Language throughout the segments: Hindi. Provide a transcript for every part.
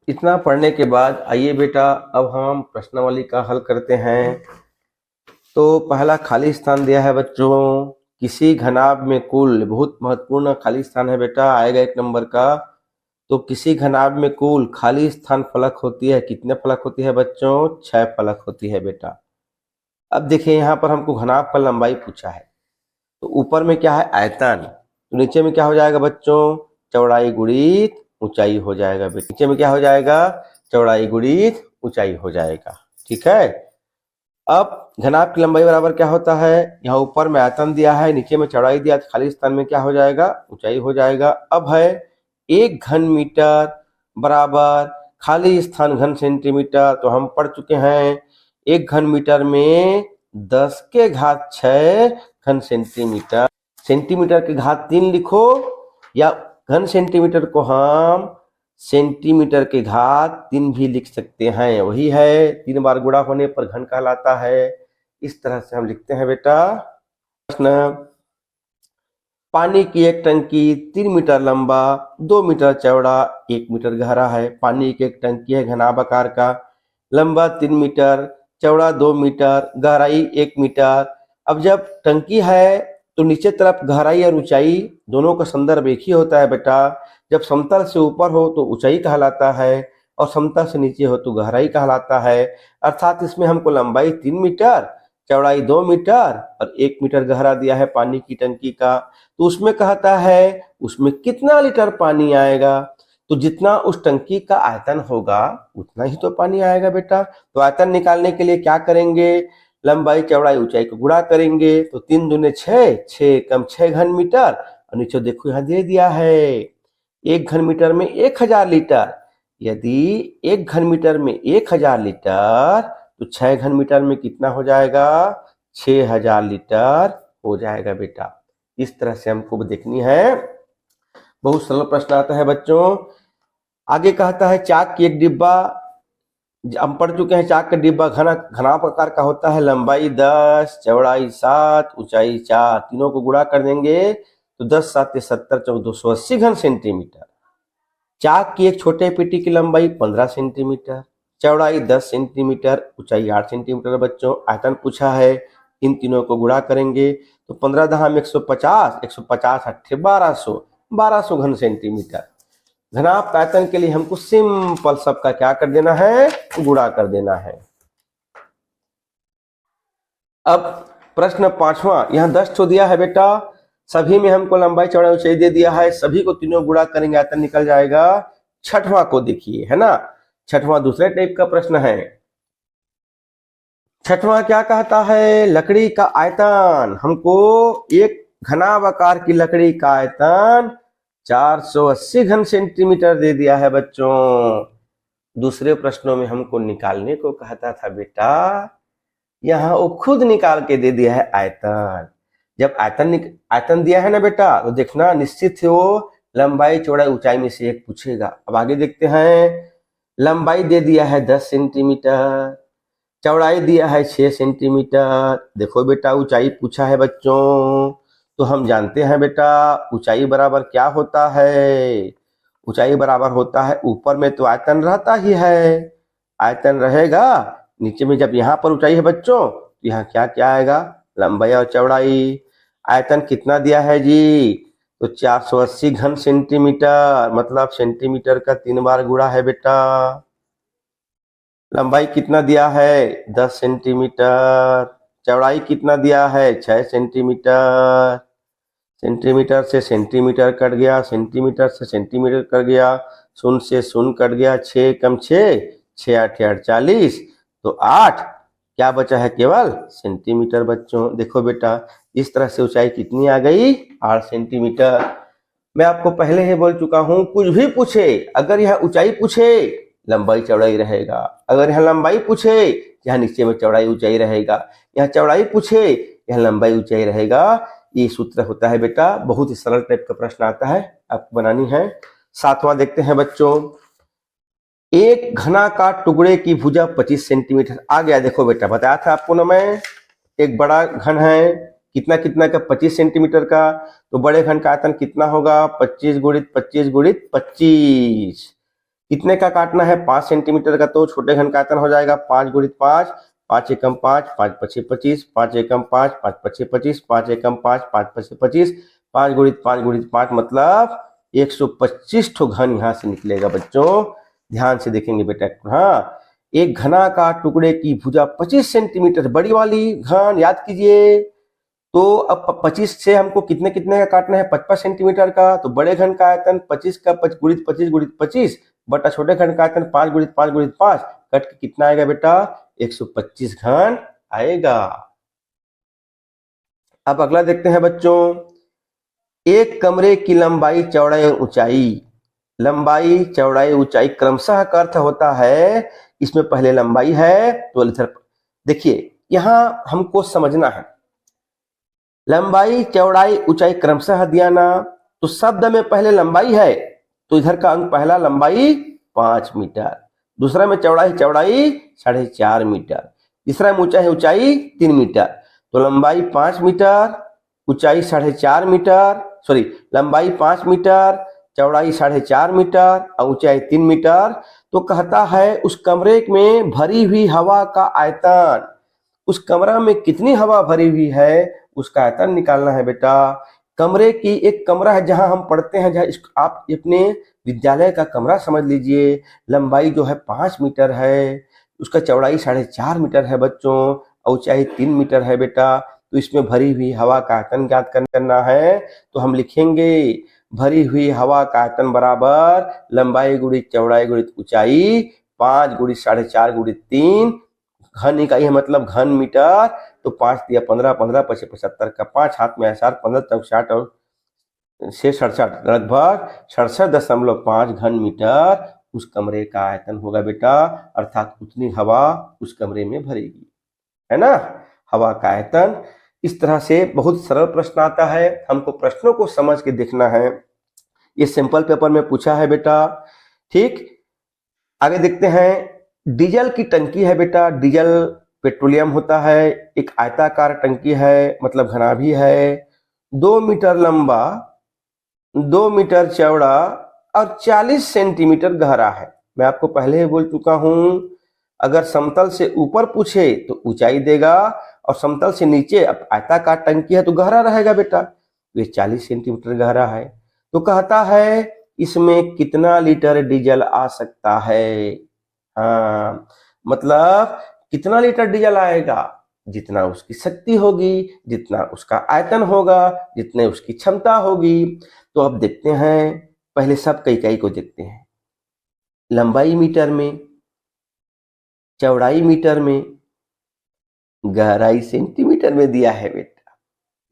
इतना पढ़ने के बाद आइए बेटा अब हम प्रश्नावली का हल करते हैं। तो पहला खाली स्थान दिया है बच्चों, किसी घनाभ में कुल, बहुत महत्वपूर्ण खाली स्थान है बेटा, आएगा 1 नंबर का। तो किसी घनाभ में कुल खाली स्थान फलक होती है, कितने फलक होती है बच्चों? 6 फलक होती है बेटा। अब देखिए यहाँ पर हमको घनाभ का लंबाई पूछा है, तो ऊपर में क्या है? आयतन। तो नीचे में क्या हो जाएगा बच्चों? चौड़ाई गुणित ऊंचाई हो जाएगा बेटा। नीचे में क्या हो जाएगा? चौड़ाई गुणित ऊंचाई हो जाएगा। ठीक है। अब घनाभ की लंबाई बराबर क्या होता है? यहाँ ऊपर में आयतन दिया है, नीचे में चौड़ाई दिया, तो खाली स्थान में क्या हो जाएगा? ऊंचाई हो जाएगा। अब है 1 घन मीटर बराबर खाली स्थान घन सेंटीमीटर। तो हम पढ़ चुके हैं 1 घन मीटर में 10 के घात 6 घन सेंटीमीटर। सेंटीमीटर के घात 3 लिखो, या घन सेंटीमीटर को हम सेंटीमीटर के घात 3 भी लिख सकते हैं। वही है, 3 बार गुणा होने पर घन कहलाता है। इस तरह से हम लिखते हैं बेटा। प्रश्न, पानी की एक टंकी 3 मीटर लंबा, 2 मीटर चौड़ा, 1 मीटर गहरा है। पानी की एक टंकी है घनाभ आकार का, लंबा 3 मीटर, चौड़ा 2 मीटर, गहराई 1 मीटर। अब जब टंकी है तो नीचे तरफ गहराई और ऊंचाई दोनों का संदर्भ एक ही होता है बेटा। जब समतल से ऊपर हो तो ऊंचाई कहलाता है, और समतल से नीचे हो तो गहराई कहलाता है। अर्थात इसमें हमको लंबाई 3 मीटर, चौड़ाई 2 मीटर और 1 मीटर गहरा दिया है पानी की टंकी का। तो उसमें कहता है उसमें कितना लीटर पानी आएगा? तो जितना उस टंकी का आयतन होगा उतना ही तो पानी आएगा बेटा। तो आयतन निकालने के लिए क्या करेंगे? लंबाई चौड़ाई ऊंचाई को गुणा करेंगे। तो 3 दूने 6, 6 कम 6 घन मीटर, और नीचे देखो यहाँ दे दिया है 1 घन मीटर में 1000 लीटर। यदि 1 घन मीटर में 1000 लीटर, तो 6 घन मीटर में कितना हो जाएगा? 6000 लीटर हो जाएगा बेटा। इस तरह से हमको देखनी है। बहुत सरल प्रश्न आता है बच्चों। आगे कहता है चाक की एक डिब्बा, हम पढ़ चुके हैं चाक का डिब्बा घनाभ आकार का होता है, लंबाई 10, चौड़ाई 7, ऊंचाई 4, तीनों को गुणा कर देंगे तो 10 7 70, 1480 घन सेंटीमीटर। चाक की एक छोटे पेटी की लंबाई 15 सेंटीमीटर, चौड़ाई 10 सेंटीमीटर, ऊंचाई 8 सेंटीमीटर। बच्चों आयतन पूछा है, इन तीनों को गुणा करेंगे तो 15 दहाम 150, 150 अट्ठे 1200, 1200 घन सेंटीमीटर। घनाभ आयतन के लिए हमको सिंपल सबका क्या कर देना है? गुणा कर देना है। अब प्रश्न 5वां, यहाँ 10 तो दिया है बेटा, सभी में हमको लंबाई चौड़ाई ऊंचाई दे दिया है, सभी को तीनों गुणा करेंगे आयतन निकल जाएगा। 6वां को देखिए, है ना। 6वां दूसरे टाइप का प्रश्न है। 6वां क्या कहता है? लकड़ी का आयतन, हमको एक घनाभ आकार की लकड़ी का आयतन 480 घन सेंटीमीटर दे दिया है बच्चों। दूसरे प्रश्नों में हमको निकालने को कहता था बेटा, यहाँ वो खुद निकाल के दे दिया है आयतन। जब आयतन दिया है ना बेटा, तो देखना निश्चित है वो लंबाई चौड़ाई ऊंचाई में से एक पूछेगा। अब आगे देखते हैं। लंबाई दे दिया है 10 सेंटीमीटर, चौड़ाई दिया है 6 सेंटीमीटर। देखो बेटा ऊंचाई पूछा है बच्चों, तो हम जानते हैं बेटा ऊंचाई बराबर क्या होता है? ऊंचाई बराबर होता है, ऊपर में तो आयतन रहता ही है, आयतन रहेगा, नीचे में जब यहाँ पर ऊंचाई है बच्चों तो यहाँ क्या क्या आएगा? लंबाई और चौड़ाई। आयतन कितना दिया है जी? तो 480 घन सेंटीमीटर, मतलब सेंटीमीटर का 3 बार गुणा है बेटा। लंबाई कितना दिया है? 10 सेंटीमीटर। चौड़ाई कितना दिया है? 6 सेंटीमीटर। सेंटीमीटर से सेंटीमीटर कट गया, सेंटीमीटर से सेंटीमीटर कट गया, शून्य से शून्य कट गया, 6 कम 6, 6 8 48, तो 8 क्या बचा है? केवल सेंटीमीटर बच्चों। देखो बेटा इस तरह से ऊंचाई कितनी आ गई? 8 सेंटीमीटर। मैं आपको पहले ही बोल चुका हूं, कुछ भी पूछे, अगर यह ऊंचाई पूछे लंबाई चौड़ाई रहेगा, अगर यहाँ लंबाई पूछे यहाँ नीचे में चौड़ाई ऊंचाई रहेगा, यहाँ चौड़ाई पूछे यहाँ लंबाई ऊंचाई रहेगा। ये सूत्र होता है बेटा। बहुत ही सरल टाइप का प्रश्न आता है, आपको बनानी है। 7वां देखते हैं बच्चों। एक घनाकार टुकड़े की भुजा 25 सेंटीमीटर आ गया। देखो बेटा बताया था आपको ना मैं, एक बड़ा घन है, कितना कितना का? 25 सेंटीमीटर का। तो बड़े घन का आयतन कितना होगा? 25 गुणित 25 गुणित 25। कितने का काटना है? 5 सेंटीमीटर का, तो छोटे घन का आयतन हो जाएगा 5 गुणित 5, 5 एकम 5, 5 पचे 25, 5 एकम 5, 5 पचे 25, 5 एकम 5, 5 पचे 25, 5 गुणित 5 मतलब 125 ठो घन यहाँ से निकलेगा बच्चों। ध्यान से देखेंगे बेटा। हाँ, एक घनाकार टुकड़े की भुजा 25 सेंटीमीटर, बड़ी वाली घन याद कीजिए। तो अब 25 से हमको कितने कितने का काटना है? 55 सेंटीमीटर का। तो बड़े घन का आयतन 25 का गुणित 25 बटा छोटे घन का आयतन 5 गुणित 5 कट के कितना आएगा बेटा? 125 घन आएगा। अब अगला देखते हैं बच्चों, एक कमरे की लंबाई, चौड़ाई और ऊंचाई। लंबाई, चौड़ाई, ऊंचाई क्रमशः का अर्थ होता है, इसमें पहले लंबाई है तो इधर देखिए, यहां हमको समझना है लंबाई, चौड़ाई, ऊंचाई क्रमशः दिया ना, तो शब्द में पहले लंबाई है तो इधर का अंक पहला लंबाई 5 मीटर, दूसरा में चौड़ाई 4.5 मीटर, तीसरा में ऊंचाई 3 मीटर। तो लंबाई 5 मीटर, ऊंचाई 4.5 मीटर, सॉरी लंबाई 5 मीटर, चौड़ाई 4.5 मीटर और ऊंचाई 3 मीटर। तो कहता है उस कमरे में भरी हुई हवा का आयतन, उस कमरा में कितनी हवा भरी हुई है उसका आयतन निकालना है बेटा। कमरे की, एक कमरा है जहां हम पढ़ते हैं, जहां आप अपने विद्यालय का कमरा समझ लीजिए। लंबाई जो है 5 मीटर है, उसका चौड़ाई 4.5 मीटर है बच्चों, ऊंचाई 3 मीटर है बेटा। तो इसमें भरी हुई हवा का आयतन ज्ञात करना है। तो हम लिखेंगे भरी हुई हवा का आयतन बराबर लंबाई गुणित चौड़ाई गुणित ऊंचाई, 5 गुणित 4.5 गुणित 3, घन इकाई है मतलब घन मीटर। तो 5 दिया 15, 15 पचे 75 का 5, हाथ में 60, 15 तक 60 और 67, लगभग 67.5 घन मीटर उस कमरे का आयतन होगा बेटा। अर्थात उतनी हवा उस कमरे में भरेगी, है ना, हवा का आयतन। इस तरह से बहुत सरल प्रश्न आता है, हमको प्रश्नों को समझ के देखना है। ये सिंपल पेपर में पूछा है बेटा। ठीक, आगे देखते हैं। डीजल की टंकी है बेटा, डीजल पेट्रोलियम होता है, एक आयताकार टंकी है मतलब घना भी है, 2 मीटर लंबा, 2 मीटर चौड़ा और 40 सेंटीमीटर गहरा है। मैं आपको पहले ही बोल चुका हूं, अगर समतल से ऊपर पूछे तो ऊंचाई देगा और समतल से नीचे, अब आयताकार टंकी है तो गहरा रहेगा बेटा। तो ये 40 सेंटीमीटर गहरा है। तो कहता है इसमें कितना लीटर डीजल आ सकता है? हाँ, मतलब कितना लीटर डीजल आएगा? जितना उसकी शक्ति होगी, जितना उसका आयतन होगा, जितने उसकी क्षमता होगी। तो अब देखते हैं, पहले सब इकाई को देखते हैं। लंबाई मीटर में, चौड़ाई मीटर में, गहराई सेंटीमीटर में दिया है बेटा।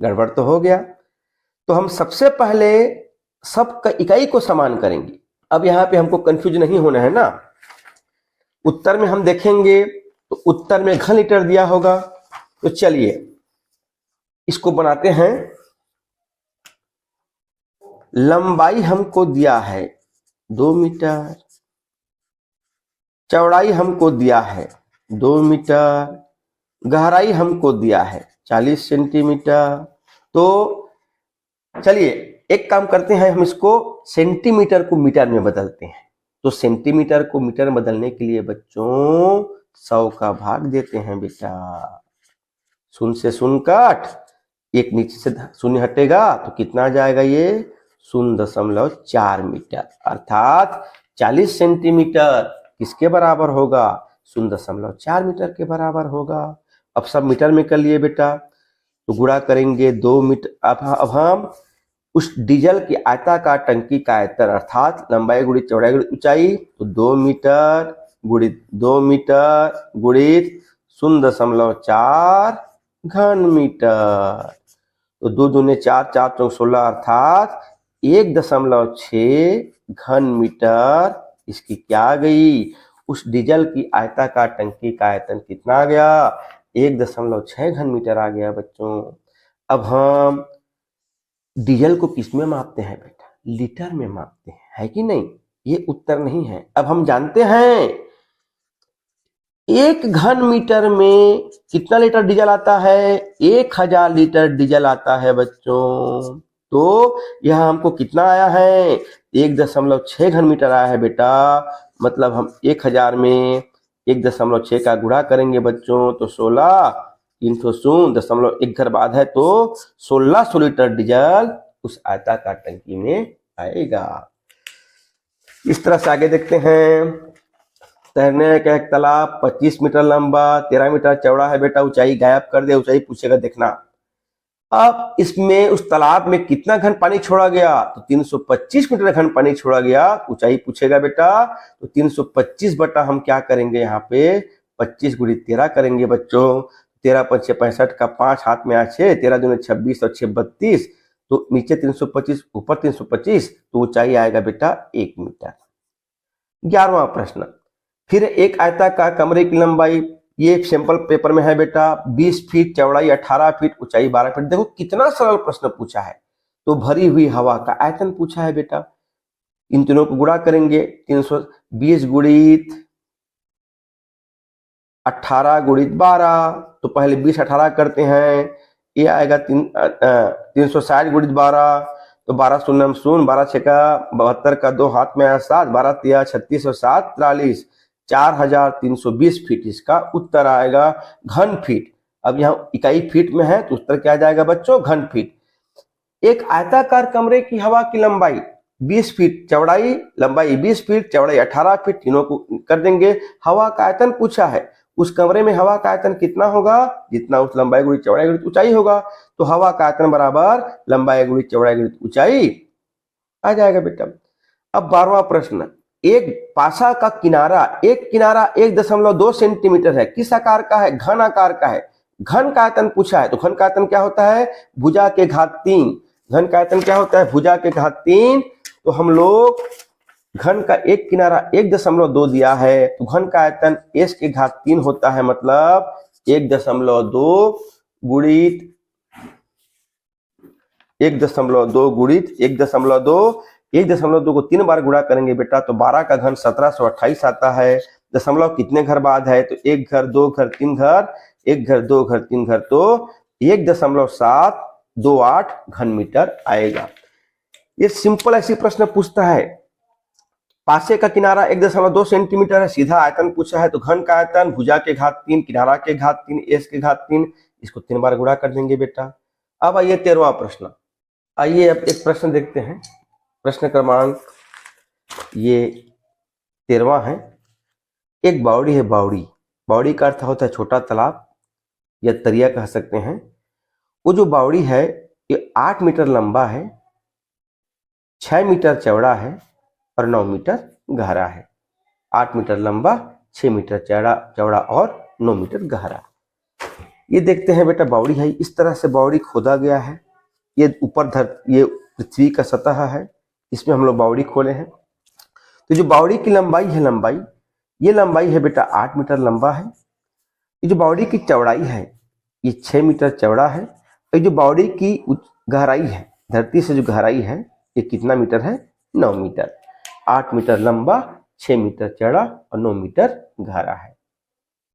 गड़बड़ तो हो गया। तो हम सबसे पहले सब इकाई को समान करेंगे। अब यहाँ पे हमको कंफ्यूज नहीं होना है ना। उत्तर में हम देखेंगे तो उत्तर में घन लीटर दिया होगा। तो चलिए इसको बनाते हैं। लंबाई हमको दिया है 2 मीटर, चौड़ाई हमको दिया है 2 मीटर, गहराई हमको दिया है 40 सेंटीमीटर। तो चलिए एक काम करते हैं, हम इसको सेंटीमीटर को मीटर में बदलते हैं। तो सेंटीमीटर को मीटर में बदलने के लिए बच्चों 100 का भाग देते हैं बेटा। शून्य से शून्य काट, एक नीचे से शून्य हटेगा तो कितना आ जाएगा? ये 0.4 मीटर, अर्थात 40 सेंटीमीटर किसके बराबर होगा? 0.4 मीटर के बराबर होगा। अब सब मीटर में कर लिए बेटा, तो गुणा करेंगे 2 मीटर। अब हम उस डीजल की आयताकार टंकी का आयतन, अर्थात लंबाई गुणित चौड़ाई गुणित ऊंचाई, तो 2 मीटर गुणित 2 मीटर गुणित 0.4 घन मीटर। तो 2 दूने 4, 4 चौक 16, अर्थात 1.6 घन मीटर इसकी क्या आ गई? उस डीजल की आयताकार टंकी का आयतन कितना आ गया? 1.6 घन मीटर आ गया बच्चों। अब हम डीजल को किस में मापते हैं बेटा? लीटर में मापते हैं, है कि नहीं? ये उत्तर नहीं है। अब हम जानते हैं 1 घन मीटर में कितना लीटर डीजल आता है? 1000 लीटर डीजल आता है बच्चों। तो यह हमको कितना आया है? 1.6 घन मीटर आया है बेटा। मतलब हम 1000 में 1.6 का गुणा करेंगे बच्चों तो 16, 300.1 घर बाद है तो 1600 लीटर डीजल उस आयताकार टंकी में आएगा। इस तरह से आगे देखते हैं। तैरने का एक तालाब 25 मीटर लंबा 13 मीटर चौड़ा है बेटा। ऊंचाई गायब कर दे, ऊंचाई पूछेगा देखना। अब इसमें उस तालाब में कितना घन पानी छोड़ा गया तो 325 मीटर घन पानी छोड़ा गया। ऊंचाई पूछेगा बेटा तो 325 बटा हम क्या करेंगे यहाँ पे 25 गुणित 13 करेंगे बच्चों। 13 5 65 का 5 हाथ में आ 6, 13 दूनी 26 और 6 32, तो नीचे 325 ऊपर 325 तो ऊंचाई आएगा बेटा 1 मीटर। 11वां प्रश्न, फिर एक आयताकार कमरे की लंबाई, ये सैंपल पेपर में है बेटा 20 फीट, चौड़ाई 18 फीट, ऊंचाई 12 फीट। देखो कितना सरल प्रश्न पूछा है। तो भरी हुई हवा का आयतन पूछा है बेटा। इन तीनों को गुणा करेंगे 320 गुणित 18 गुणित 12, तो पहले 20 18 करते हैं, ये आएगा 360 गुणित 12, तो 12 शून्य 12 6 का 72 का 2 हाथ में आया 7, 12 3 36 और 7 43, 4320 फीट इसका उत्तर आएगा घन फीट। अब यहाँ इकाई फीट में है तो उत्तर क्या आ जाएगा बच्चों घन फीट। एक आयताकार कमरे की हवा की लंबाई 20 फीट, चौड़ाई लंबाई 20 फीट, चौड़ाई 18 फीट, तीनों को कर देंगे। हवा का आयतन पूछा है, उस कमरे में हवा का आयतन कितना होगा जितना उस लंबाई गुणित चौड़ाई गुणित ऊंचाई होगा। तो हवा का आयतन बराबर लंबाई गुणित चौड़ाई गुणित ऊंचाई आ जाएगा बेटा। अब 12वां प्रश्न, एक पासा का किनारा, एक किनारा 1.2 सेंटीमीटर है, किस आकार का है घन आकार का है। घन का आयतन पूछा है तो घन का आयतन क्या होता है भुजा के घात 3। घन का आयतन क्या होता है भुजा के घात 3। तो हम लोग घन का एक किनारा 1.2 दिया है तो घन का आयतन s के घात 3 होता है, मतलब 1.2 गुणित 1.2 गुणित 1.2 को 3 बार गुणा करेंगे बेटा तो 12 का घन 1728 आता है। दशमलव कितने घर बाद है तो 1 घर 2 घर 3 घर, 1 घर 2 घर 3 घर, तो 1.728 घन मीटर आएगा। ये सिंपल ऐसी प्रश्न पूछता है। पासे का किनारा 1.2 सेंटीमीटर है, सीधा आयतन पूछा है तो घन का आयतन भुजा के घात 3, किनारा के घात 3, एस के घात 3, इसको 3 बार गुणा कर देंगे बेटा। अब आइए 13वां प्रश्न। आइए अब एक प्रश्न देखते हैं। प्रश्न क्रमांक ये 13वां है। एक बावड़ी है, बावड़ी, बावड़ी का अर्थ होता है छोटा तालाब या तरिया कह सकते हैं। वो जो बावड़ी है ये 8 मीटर लंबा है, 6 मीटर चौड़ा है और 9 मीटर गहरा है। 8 मीटर लंबा, 6 मीटर चौड़ा और 9 मीटर गहरा। ये देखते हैं बेटा बावड़ी है, इस तरह से बावड़ी खोदा गया है। ये ऊपर ये पृथ्वी का सतह है, इसमें हम लोग बावड़ी खोले हैं। तो जो बावड़ी की लंबाई है, ये लंबाई है बेटा 8 मीटर लंबा है। ये जो बावड़ी की चौड़ाई है ये 6 मीटर चौड़ा है। ये जो बावड़ी की गहराई है, धरती से जो गहराई है ये कितना मीटर है 9 मीटर। 8 मीटर लंबा, 6 मीटर चौड़ा और 9 मीटर गहरा है।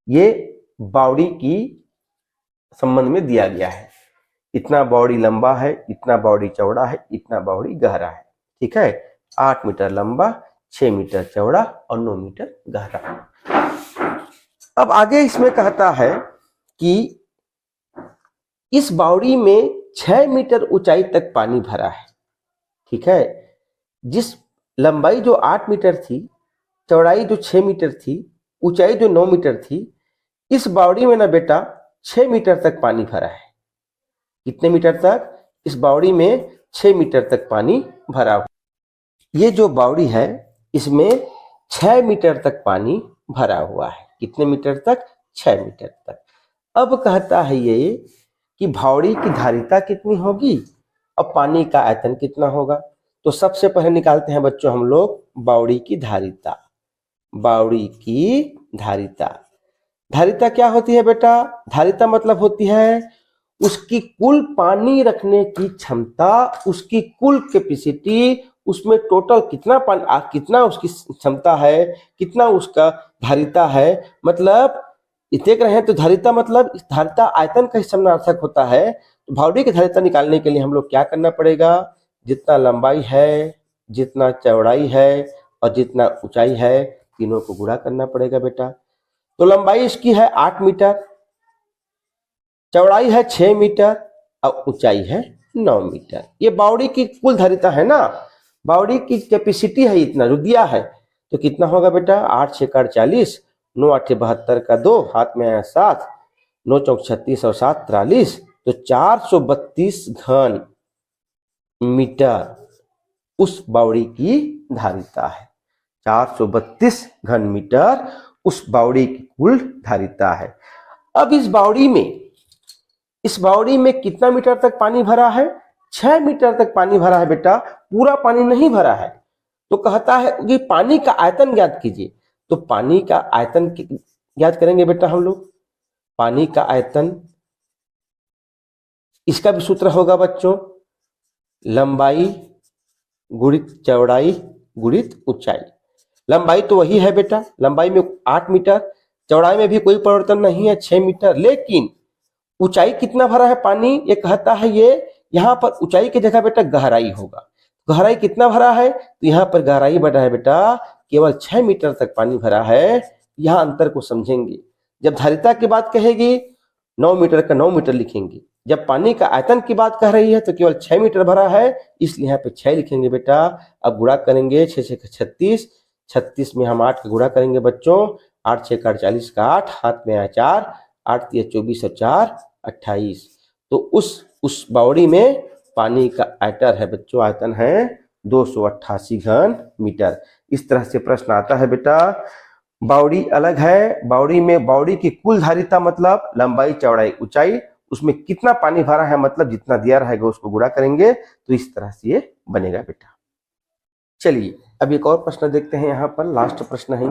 ये बावड़ी की संबंध में दिया गया है। इतना बावड़ी लंबा है, इतना बावड़ी चौड़ा है, इतना बावड़ी गहरा है। ठीक है, 8 मीटर लंबा, 6 मीटर चौड़ा और 9 मीटर गहरा। अब आगे इसमें कहता है कि इस बावड़ी में 6 मीटर ऊंचाई तक पानी भरा है। ठीक है, जिस लंबाई जो 8 मीटर थी, चौड़ाई जो 6 मीटर थी, ऊंचाई जो 9 मीटर थी, इस बावड़ी में ना बेटा 6 मीटर तक पानी भरा है। कितने मीटर तक? इस बावड़ी में 6 मीटर तक पानी भरा हुआ। ये जो बावड़ी है इसमें 6 मीटर तक पानी भरा हुआ है। कितने मीटर तक? 6 मीटर तक। अब कहता है ये कि बावड़ी की धारिता कितनी होगी और पानी का आयतन कितना होगा। तो सबसे पहले निकालते हैं बच्चों हम लोग बावड़ी की धारिता। बावड़ी की धारिता, धारिता क्या होती है बेटा? धारिता मतलब होती है उसकी कुल पानी रखने की क्षमता, उसकी कुल कैपेसिटी, उसमें टोटल कितना पानी, कितना उसकी क्षमता है, कितना उसका धारिता है। मतलब देख रहे हैं तो धारिता मतलब धारिता आयतन का ही समानार्थक होता है। तो बावड़ी की धारिता निकालने के लिए हम लोग क्या करना पड़ेगा? जितना लंबाई है जितना चौड़ाई है और जितना ऊंचाई है, तीनों को गुणा करना पड़ेगा बेटा। तो लंबाई इसकी है 8 मीटर, चौड़ाई है 6 मीटर और ऊंचाई है 9 मीटर। ये बावड़ी की कुल धारिता है ना, बावड़ी की कैपेसिटी है इतना जो दिया है। तो कितना होगा बेटा, 8 6 40, 9 8 72 का 2, हाथ में आया 7, 9 चौक 36 और 7 43, तो 432 घन मीटर उस बावड़ी की धारिता है। 432 घन मीटर उस बावड़ी की कुल धारिता है। अब इस बावड़ी में कितना मीटर तक पानी भरा है? 6 मीटर तक पानी भरा है बेटा, पूरा पानी नहीं भरा है। तो कहता है कि पानी का आयतन ज्ञात कीजिए। तो पानी का आयतन ज्ञात करेंगे बेटा हम लोग। पानी का आयतन, इसका भी सूत्र होगा बच्चों, लंबाई गुणित चौड़ाई गुणित ऊंचाई। लंबाई तो वही है बेटा, लंबाई में 8 मीटर, चौड़ाई में भी कोई परिवर्तन नहीं है 6 मीटर, लेकिन ऊंचाई कितना भरा है पानी, ये कहता है ये यहाँ पर ऊंचाई की जगह बेटा गहराई होगा। गहराई कितना भरा है, तो यहाँ पर गहराई बढ़ा है बेटा, केवल 6 मीटर तक पानी भरा है। यहाँ अंतर को समझेंगे। जब धारिता की बात कहेगी 9 मीटर का 9 मीटर लिखेंगे। जब पानी का आयतन की बात कह रही है तो केवल 6 मीटर भरा है, इसलिए यहाँ पे 6 लिखेंगे बेटा। अब गुणा करेंगे, 6 6 36, 36 में हम 8 का गुणा करेंगे बच्चों, 8 6 40 का 8, हाथ में आया 4, 8 3 24 और 4 28। तो उस बावड़ी में पानी का आयतन है बच्चों, आयतन है 288 घन मीटर। इस तरह से प्रश्न आता है बेटा। बावड़ी अलग है, बावड़ी में बावड़ी की कुल धारिता मतलब लंबाई चौड़ाई ऊंचाई, उसमें कितना पानी भरा है मतलब जितना दिया रहेगा उसको गुणा करेंगे, तो इस तरह से ये बनेगा बेटा। चलिए अब एक और प्रश्न देखते हैं, यहाँ पर लास्ट प्रश्न है।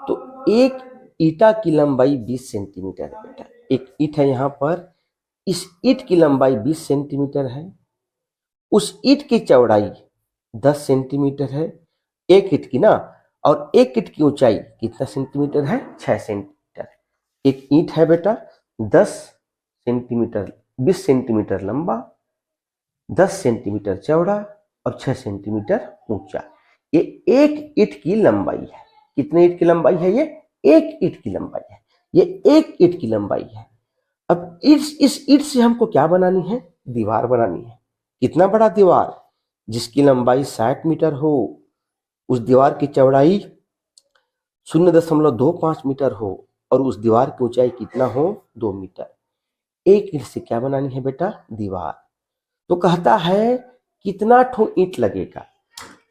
तो एक ईटा की लंबाई 20 सेंटीमीटर है बेटा। एक ईट है यहाँ पर, इस ईट की लंबाई 20 सेंटीमीटर है, उस ईट की चौड़ाई 10 सेंटीमीटर है, एक ईट की ना, और एक ईट की ऊंचाई कितना सेंटीमीटर है, 6 सेंटीमीटर। एक ईट है बेटा 10 सेंटीमीटर, 20 सेंटीमीटर लंबा, 10 सेंटीमीटर चौड़ा और 6 सेंटीमीटर ऊंचा। ये एक ईट की लंबाई है। कितने ईट की लंबाई है ये? एक ईट की लंबाई है, ये एक ईट की लंबाई है। अब इस ईट से हमको क्या बनानी है? दीवार बनानी है। कितना बड़ा दीवार? जिसकी लंबाई 60 मीटर हो, उस दीवार की चौड़ाई 0.25 मीटर हो और उस दीवार की ऊंचाई कितना हो? 2 मीटर। एक ईंट से क्या बनानी है बेटा? दीवार। तो कहता है कितना ठो ईंट लगेगा।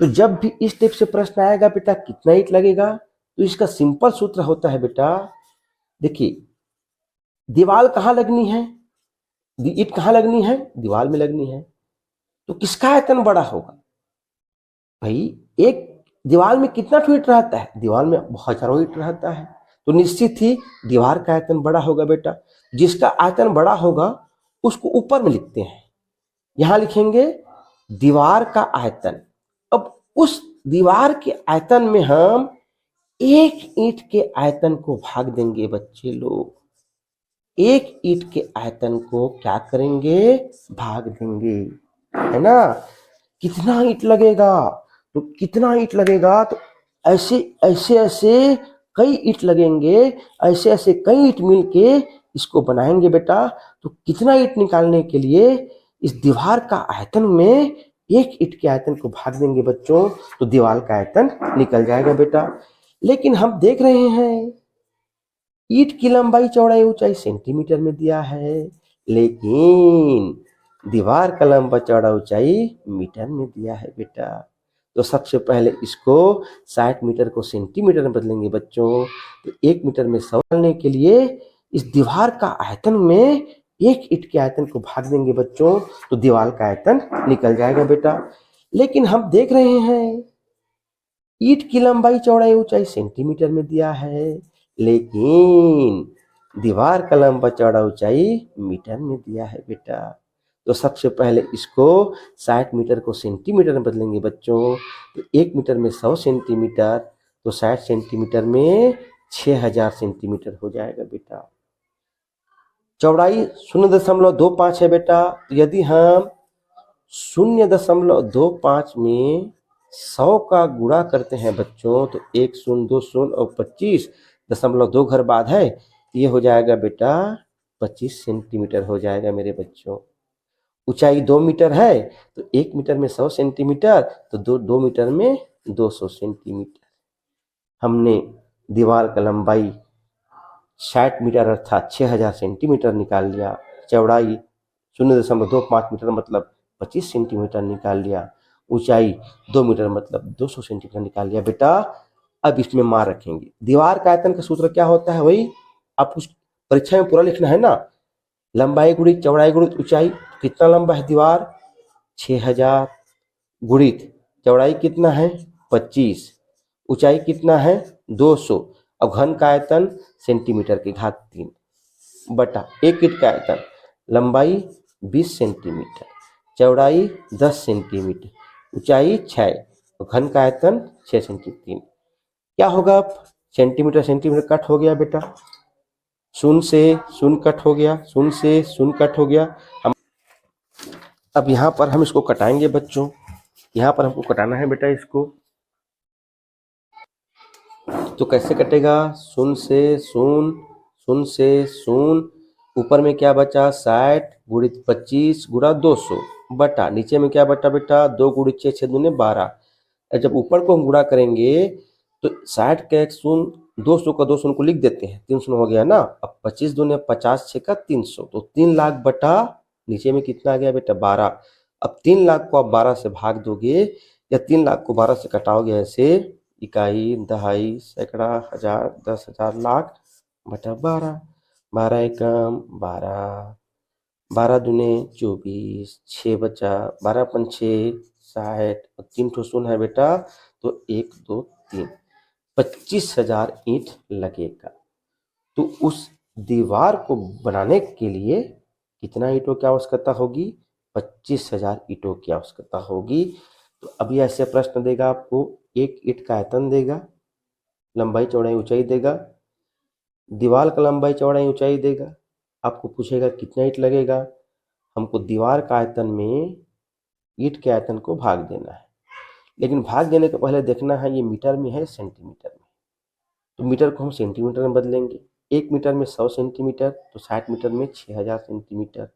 तो जब भी इस टाइप से प्रश्न आएगा बेटा कितना ईंट लगेगा, तो इसका सिंपल सूत्र होता है बेटा, देखिए दीवार कहाँ लगनी है, ईंट कहाँ लगनी है? दीवार में लगनी है। तो किसका आयतन बड़ा होगा भाई? एक दीवार में कितना ठो ईंट रहता है? दीवार में हजारों ईंट रहता है, तो निश्चित ही दीवार का आयतन बड़ा होगा बेटा। जिसका आयतन बड़ा होगा उसको ऊपर में लिखते हैं, यहां लिखेंगे दीवार का आयतन। अब उस दीवार के आयतन में हम एक ईंट के आयतन को भाग देंगे बच्चे लोग। एक ईंट के आयतन को क्या करेंगे? भाग देंगे, है ना। कितना ईंट लगेगा? तो कितना ईंट लगेगा? तो ऐसे ऐसे ऐसे कई ईंट लगेंगे, ऐसे ऐसे कई ईंट मिलके इसको बनाएंगे बेटा। तो कितना ईंट निकालने के लिए इस दीवार का आयतन में एक ईंट के आयतन को भाग देंगे बच्चों, तो दीवार का आयतन निकल जाएगा बेटा। लेकिन हम देख रहे हैं ईंट की लंबाई चौड़ाई ऊंचाई सेंटीमीटर में दिया है, लेकिन दीवार का लंबा चौड़ा ऊंचाई मीटर में दिया है बेटा। तो सबसे पहले इसको 60 मीटर को सेंटीमीटर में बदलेंगे बच्चों। तो 1 मीटर में 100 डालने के लिए इस दीवार का आयतन में एक ईंट के आयतन को भाग देंगे बच्चों, तो दीवार का आयतन निकल जाएगा बेटा। लेकिन हम देख रहे हैं ईंट की लंबाई चौड़ाई ऊंचाई सेंटीमीटर में दिया है, लेकिन दीवार का लंबा चौड़ा ऊंचाई मीटर में दिया है बेटा। तो सबसे पहले इसको 60 मीटर को सेंटीमीटर में बदलेंगे बच्चों। तो 1 मीटर में 100 सेंटीमीटर, तो 60 सेंटीमीटर में 6000 सेंटीमीटर हो जाएगा बेटा। चौड़ाई 0.25 है बेटा। तो यदि हम 0.25 में 100 का गुणा करते हैं बच्चों, तो 1 शून्य 2 शून्य और 25.2 घर बाद है, ये हो जाएगा बेटा 25 सेंटीमीटर हो जाएगा मेरे बच्चों। ऊंचाई 2 मीटर है तो 1 मीटर में 100 सेंटीमीटर, तो 2 मीटर में 200 सेंटीमीटर। हमने दीवार का लंबाई 60 मीटर अर्थात 6000 सेंटीमीटर निकाल लिया, चौड़ाई 0.25 मीटर मतलब 25 सेंटीमीटर निकाल लिया, ऊंचाई 2 मीटर मतलब 200 सेंटीमीटर निकाल लिया बेटा। अब इसमें मान रखेंगे। दीवार का आयतन का सूत्र क्या होता है, वही आपको परीक्षा में पूरा लिखना है ना, लंबाई गुणित चौड़ाई गुणित ऊंचाई। कितना लंबा है दीवार, 6000 गुणित चौड़ाई कितना है 25, ऊंचाई कितना है 200, अब घन का आयतन सेंटीमीटर की घात 3 बटा एक ईंट का आयतन, लंबाई 20 सेंटीमीटर, चौड़ाई 10 सेंटीमीटर, ऊंचाई 6, घन का आयतन 6 सेंटीमीटर। क्या होगा, अब सेंटीमीटर सेंटीमीटर कट हो गया बेटा, शून्य से शून्य कट हो गया, शून्य से शून्य कट हो गया। हम अब यहाँ पर हम इसको कटाएंगे बच्चों, यहाँ पर हमको कटाना है बेटा इसको, तो कैसे कटेगा, शून्य से शून्य, शून्य से शून्य, ऊपर में क्या बचा 60 गुणित 25 गुणा 200 बटा नीचे में क्या बटा बेटा 2 गुणित 6 6 दूने 12। जब ऊपर को हम गुणा करेंगे तो 60 का एक शून्य, 200 का 2 शून्य को लिख देते हैं, 3 शून्य हो गया ना। अब 25 दूने 50 6 का 300, तो 3 लाख बटा नीचे में कितना आ गया बेटा 12। अब 3 लाख को आप 12 से भाग दोगे या 3 लाख को 12 से कटाओगे ऐसे, इकाई दहाई सैकड़ा हजार 10,000 लाख बटा 12, 12 एकम 12, 12 दूने 24, 6 बचा, 12 पंचे 60, 3 ठो शून्य है बेटा, तो 1 2 3, 25,000 ईंट लगेगा। तो उस दीवार को बनाने के लिए कितना ईंटों की आवश्यकता होगी, 25,000 ईंटों की आवश्यकता होगी। तो अभी ऐसे प्रश्न देगा आपको, एक ईंट का आयतन देगा, लंबाई चौड़ाई ऊंचाई देगा, दीवार का लंबाई चौड़ाई ऊंचाई देगा, आपको पूछेगा कितना ईंट लगेगा, हमको दीवार का आयतन में ईंट के आयतन को भाग देना है। लेकिन भाग देने के पहले देखना है ये मीटर में है सेंटीमीटर में, तो मीटर को हम सेंटीमीटर में बदलेंगे। 1 मीटर में 100 सेंटीमीटर, तो 60 मीटर में 6000 सेंटीमीटर।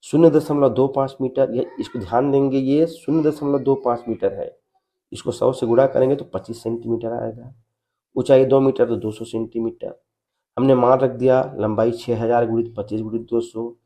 0.25 मीटर, ये इसको ध्यान देंगे, ये 0.25 मीटर है, इसको 100 से गुणा करेंगे तो 25 सेंटीमीटर आएगा। ऊंचाई 2 मीटर तो 200 सेंटीमीटर। हमने मान रख दिया लंबाई 6000 गुणित 25 गुणित 200,